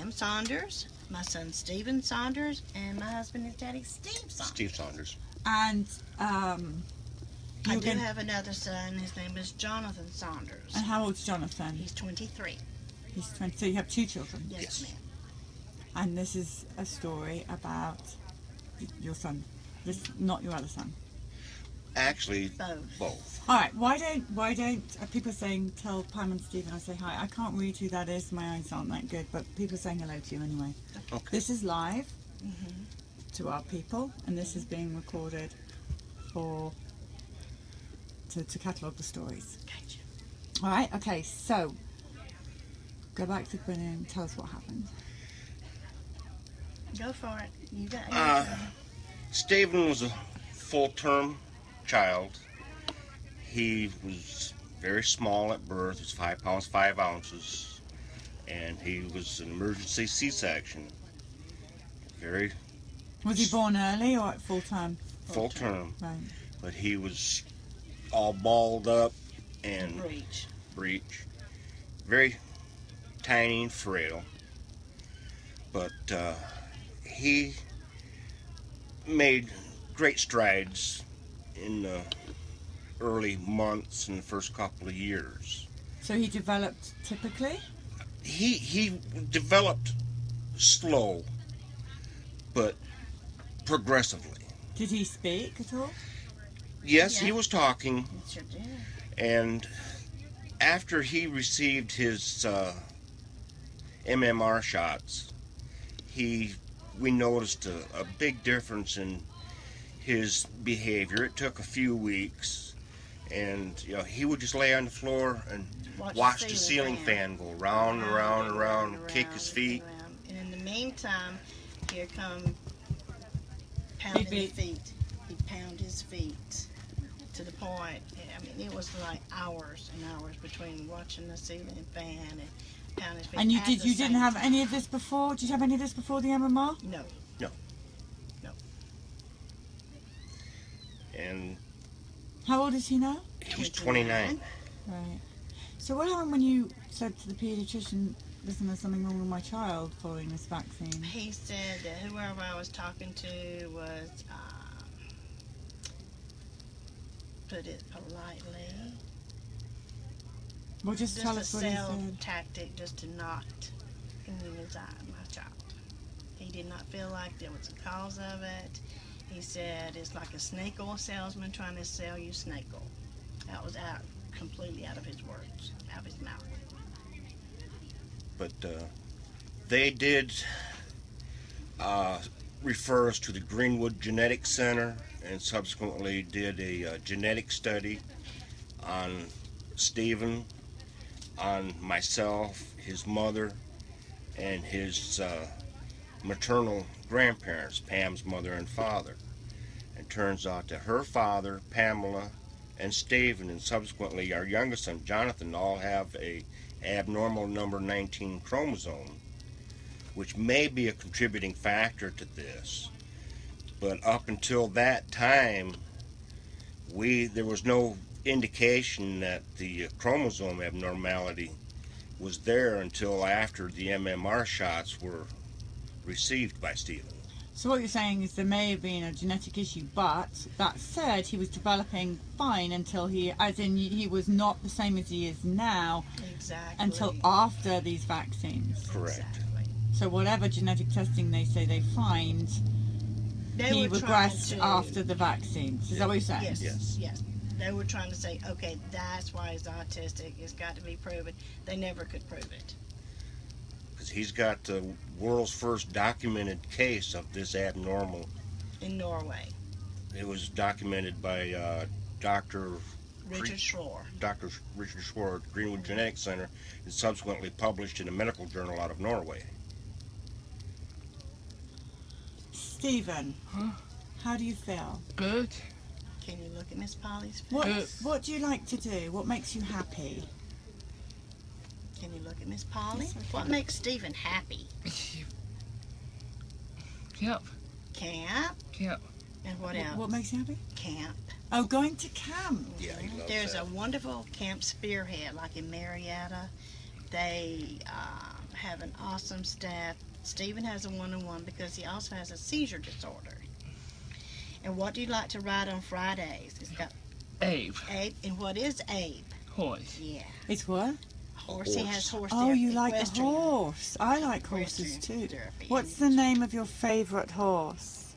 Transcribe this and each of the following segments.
Pam Saunders, my son Stephen Saunders, and my husband is Daddy Steve Saunders. Steve Saunders. And I do have another son. His name is Jonathan Saunders. And how old's Jonathan? He's 23. He's 20. So you have 2 children? Yes, ma'am. And this is a story about your son. This not your other son. Actually, both. All right. Why don't people saying tell Pam and Stephen I say hi? I can't read who that is. My eyes aren't that good, but people are saying hello to you anyway. Okay. This is live to our people, and this is being recorded to catalogue the stories. Gotcha. All right. Okay. So go back to the beginning and tell us what happened. Go for it. You got it. Stephen was a full-term child. He was very small at birth. He was 5 pounds 5 ounces, and he was an emergency C-section. Was he born early or at full term? Full term. Right. But he was all balled up and breech. Very tiny and frail. But he made great strides in the early months and the first couple of years. So he developed typically? He developed slow, but progressively. Did he speak at all? Yes, he was talking. Sure did. And after he received his MMR shots, we noticed a big difference in his behavior. It took a few weeks, and he would just lay on the floor and watch the ceiling fan go round and round and round, kick his feet. And in the meantime, here come pounding his feet. He'd pound his feet to the point, I mean, it was like hours and hours between watching the ceiling fan and pounding his feet. And you didn't have any of this before? Did you have any of this before the MMR? No. And how old is he now? He's 29. Right. So what happened when you said to the pediatrician, listen, there's something wrong with my child following this vaccine? He said that whoever I was talking to was, put it politely, Well, just tell us what he a said. tactic just to not immunize my child. He did not feel like there was a cause of it. He said it's like a snake oil salesman trying to sell you snake oil. That was completely out of his words, out of his mouth. But they did refer us to the Greenwood Genetics Center, and subsequently did a genetic study on Stephen, on myself, his mother, and his maternal grandparents, Pam's mother and father. And turns out that her father, Pamela, and Stephen, and subsequently our youngest son, Jonathan, all have a abnormal number 19 chromosome, which may be a contributing factor to this. But up until that time, there was no indication that the chromosome abnormality was there until after the MMR shots were received by Stephen. So what you're saying is there may have been a genetic issue, but that said, he was developing fine until he was not the same as he is now. Exactly. Until after these vaccines. Correct. Exactly. So whatever genetic testing they say they find, he regressed after the vaccines. Is that what you're saying? Yes. They were trying to say, okay, that's why he's autistic. It's got to be proven. They never could prove it. Because he's got the world's first documented case of this abnormal. In Norway. It was documented by Dr. Richard Schroer. Dr. Richard Schroer at Greenwood Genetics Center, and subsequently published in a medical journal out of Norway. Stephen, how do you feel? Good. Can you look at Miss Polly's face? What do you like to do? What makes you happy? Can you look at Miss Polly? Yes, I can. What makes Stephen happy? Camp. Camp. Camp. And what else? What makes you happy? Camp. Oh, going to camp. Yeah, he loves There's that. a wonderful camp spearhead, like in Marietta. They have an awesome staff. Stephen has a one-on-one because he also has a seizure disorder. And what do you like to ride on Fridays? It's got Abe. Abe. And what is Abe? Horse. Yeah. It's what? Horse. He has horse Oh, therapy. you like the Equestrian. horse. I like horses Equestrian too. therapy. What's the name of your favourite horse?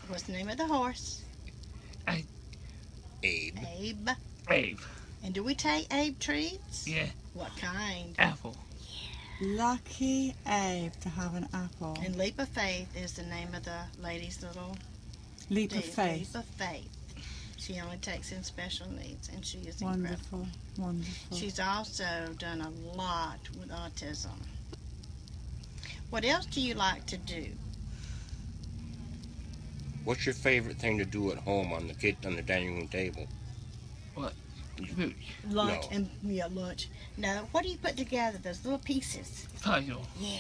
What's the name of the horse? Abe. Abe. Abe. And do we take Abe treats? Yeah. What kind? Apple. Lucky Abe to have an apple. And Leap of Faith is the name of the lady's little Leap of dude. faith. Leap of Faith. She only takes in special needs, and she is incredible. Wonderful, wonderful. She's also done a lot with autism. What else do you like to do? What's your favorite thing to do at home on the dining room table? Food. Lunch No. and lunch. No, what do you put together? Those little pieces. Puzzle. Yeah.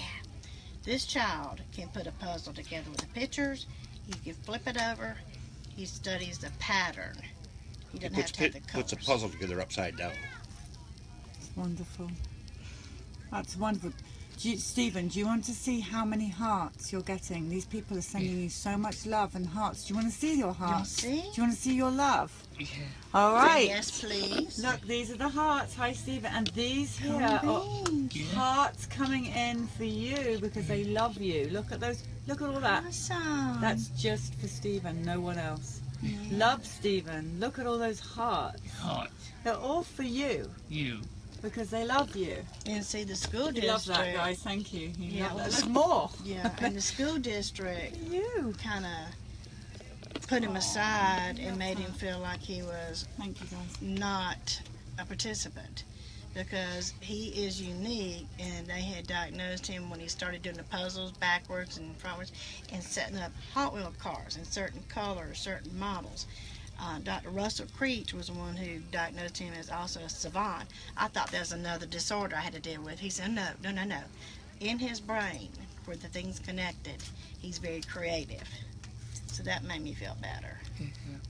This child can put a puzzle together with the pictures. He can flip it over. He studies the pattern. He doesn't have to have the colors. Puts a puzzle together upside down. It's wonderful. That's wonderful. Stephen, do you want to see how many hearts you're getting? These people are sending you so much love and hearts. Do you want to see your hearts? see? Do you want to see your love? Yeah. All right. Yes, please. Look, these are the hearts. Hi, Stephen. And these here are Thank you. hearts coming in for you because they love you. Look at those. Look at all that. Awesome. That's just for Stephen, no one else. Love, Stephen. Look at all those hearts. Heart. They're all for you You. because they love you. And see, the school You district. love that, guys. Thank you. You Yeah, love well, that. There's more. Yeah, and the school district You. kind of put him aside and made him feel like he was Thank you, guys. not a participant because he is unique, and they had diagnosed him when he started doing the puzzles backwards and frontwards and setting up Hot Wheel cars in certain colors, certain models. Dr. Russell Creech was the one who diagnosed him as also a savant. I thought that was another disorder I had to deal with. He said, no. In his brain, where the things connected, he's very creative. So that made me feel better.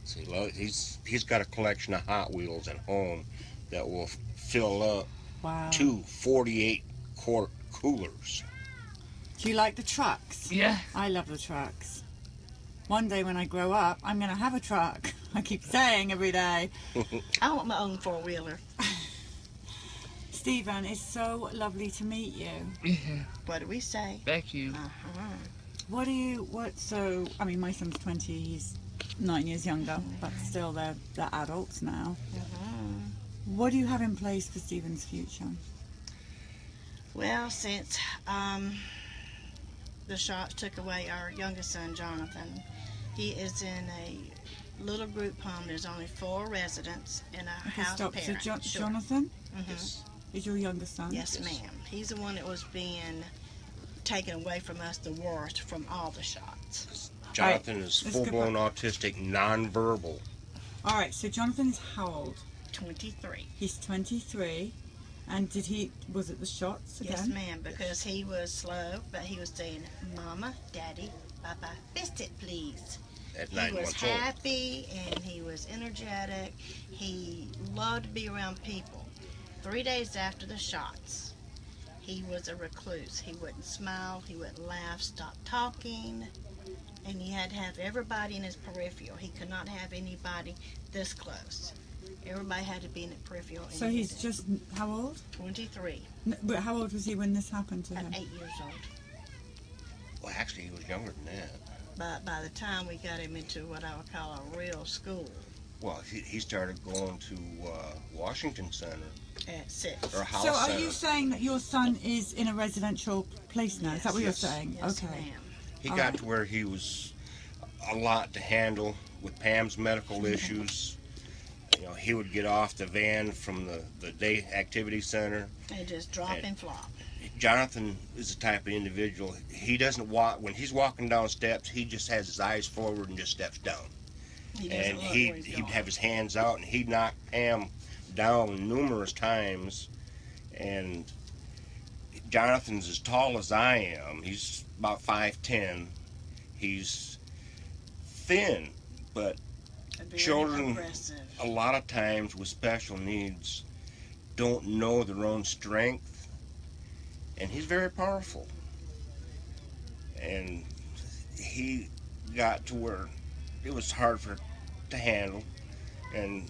See, look, he's got a collection of Hot Wheels at home that will fill up Wow. 2 48-quart coolers. Do you like the trucks? Yeah. I love the trucks. One day when I grow up, I'm going to have a truck. I keep saying every day. I want my own four-wheeler. Stephen, it's so lovely to meet you. Yeah. What do we say? Thank you. So, I mean, my son's 20, he's 9 years younger, but still they're adults now. What do you have in place for Stephen's future? Well, since the shots took away our youngest son, Jonathan, he is in a little group home. There's only 4 residents and a house Stop. So parent. Sure. Jonathan Yes. is your youngest son? Yes, ma'am. He's the one that was being taken away from us the worst from all the shots. Jonathan is Let's go full-blown autistic, non-verbal. All right, so Jonathan is how old? 23. He's 23. And was it the shots again? Yes, ma'am, because he was slow, but he was saying, Mama, Daddy, Papa, biscuit, please. At He 9 was months old. happy and he was energetic. He loved to be around people. 3 days after the shots, he was a recluse. He wouldn't smile, he wouldn't laugh, stop talking, and he had to have everybody in his peripheral. He could not have anybody this close. Everybody had to be in the peripheral. So he's just, how old? 23, But how old was he when this happened to at him? 8 years old. Well, actually, he was younger than that. But by the time we got him into what I would call a real school Well, he started going to Washington Center at 6. or House So are Center. you saying that your son is in a residential place now? Is that what Yes. you're saying? Yes, Okay. ma'am. He All got right. to where he was a lot to handle with Pam's medical issues. You know, he would get off the van from the day activity center. And just drop And- and flop. Jonathan is the type of individual, he doesn't walk, when he's walking down steps, he just has his eyes forward and just steps down. He doesn't And look where he'd he's going. have his hands out and he'd knock Pam down numerous times. And Jonathan's as tall as I am. He's about 5'10". He's thin, but Very children- aggressive. a lot of times with special needs don't know their own strength, and he's very powerful. And he got to where it was hard for to handle. And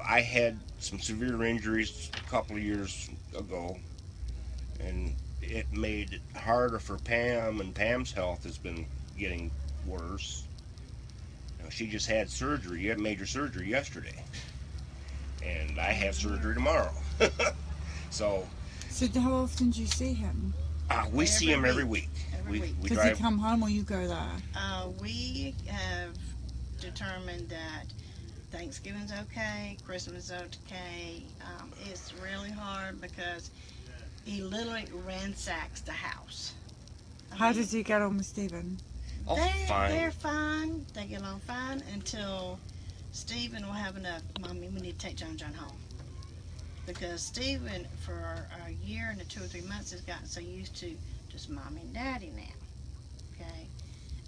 I had some severe injuries a couple of years ago, and it made it harder for Pam, and Pam's health has been getting worse. She just had surgery, major surgery yesterday, and I have surgery tomorrow. So how often do you see him? We see him every week. Every week. We Does drive. he come home or you go there? We have determined that Thanksgiving's okay, Christmas is okay. It's really hard because he literally ransacks the house. How does he get on with Stephen? Oh, fine. They're fine. They get along fine until Stephen will have enough. Mommy, we need to take John home. Because Stephen, for a year and 2 or 3 months, has gotten so used to just Mommy and Daddy now. Okay?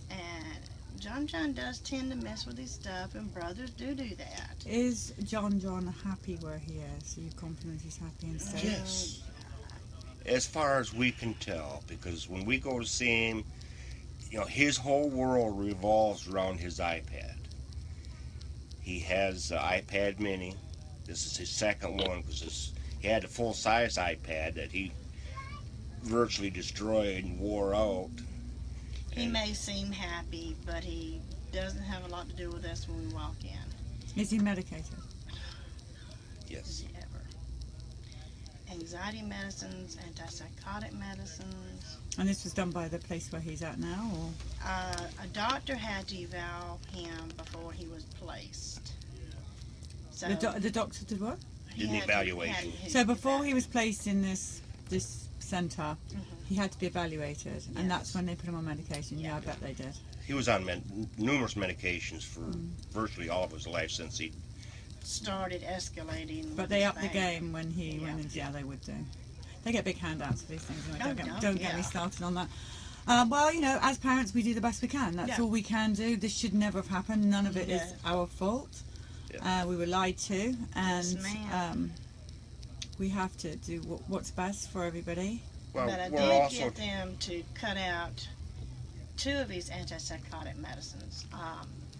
And John does tend to mess with his stuff, and brothers do that. Is John happy where he is? Are you confident he's happy and safe? Yes. As far as we can tell, because when we go to see him, his whole world revolves around his iPad. He has an iPad mini. This is his second one because he had a full-size iPad that he virtually destroyed and wore out. He may seem happy, but he doesn't have a lot to do with us when we walk in. Is he medicated? Yes. Ever. Anxiety medicines, antipsychotic medicines. And this was done by the place where he's at now, or? A doctor had to eval him before he was placed. So The doctor did what? he Did an had to- evaluation. had his So before he evaluation. was placed in this centre, he had to be evaluated, and that's Yes. when they put him on medication. Yeah, I bet they did. He was on numerous medications for virtually all of his life since he. started escalating. But with they his upped the behavior. game when he went into. Yeah, they would do. They get big handouts for these things. Oh, Don't get me started on that. Well, as parents, we do the best we can. That's Yeah. all we can do. This should never have happened. None of it is Yeah. our fault. Yeah. We were lied to, and Yes, ma'am. we have to do what's best for everybody. Well, But I we're did also. get them to cut out 2 of his antipsychotic medicines.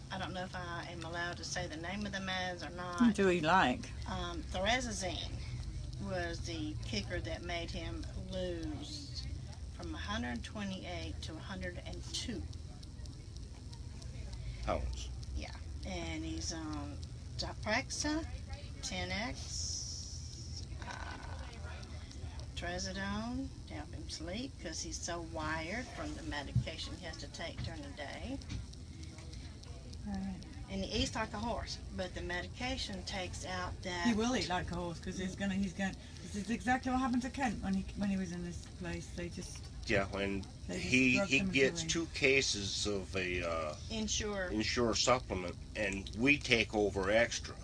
I don't know if I am allowed to say the name of the meds or not. Do what you like. Thorazine was the kicker that made him lose from 128 to 102. Pounds. And he's on Zyprexa, 10X, Trazodone to help him sleep because he's so wired from the medication he has to take during the day. And he eats like a horse, but the medication takes out that. He will eat like a horse because he's going. This is exactly what happened to Kent when he was in this place. They just. Yeah, when They just he drugged him gets away. 2 cases of a Ensure. supplement, and we take over extra.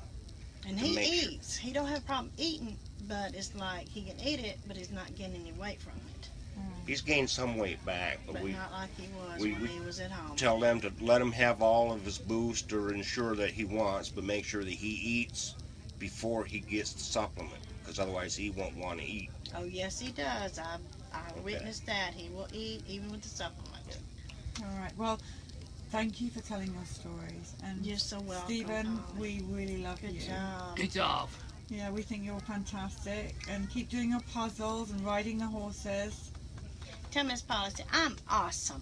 And to he make sure. eats. He don't have a problem eating, but it's like he can eat it, but he's not getting any weight from it. He's gained some weight back, but But we not like he was we- when we he was at home. tell them to let him have all of his boost or ensure that he wants, but make sure that he eats before he gets the supplement, because otherwise he won't want to eat. Oh yes, he does. I witnessed that. He will eat even with the supplement. All right. Well, thank you for telling your stories. And You're so welcome. Stephen, Holly. we really love Good you. job. Good job. Yeah, we think you're fantastic, and keep doing your puzzles and riding the horses. Tell Miss Policy, I'm awesome.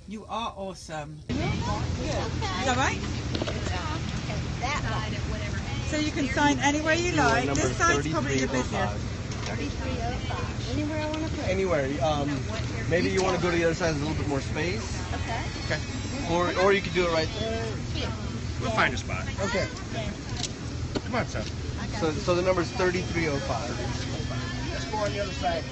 You are awesome. Good. Is that right? So you can sign anywhere you like. This side's probably the busiest. 3305. Anywhere I want to put. Anywhere. Maybe you want to go to the other side. There's a little bit more space. Okay. Or you could do it right there. We'll find a spot. Okay. Come on, son. So the number's 3305. Let's go on the other side.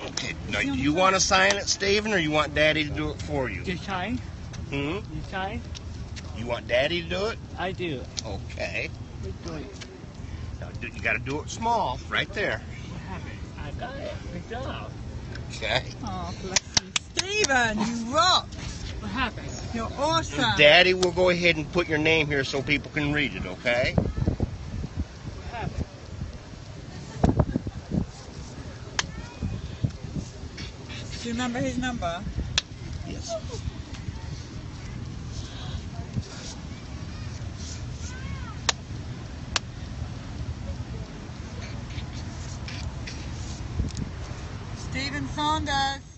Okay, now you want to sign it, Stephen, or you want Daddy to do it for you? You sign? Hmm? You sign? You want Daddy to do it? I do. Okay. Do it. Now, you got to do it small, right there. What happened? I got it. Good job. Okay. Oh, bless you. Stephen, you rock. What happened? You're awesome. Daddy will go ahead and put your name here so people can read it, okay? What happened? Do you remember his number? Yes. Stephen Saunders.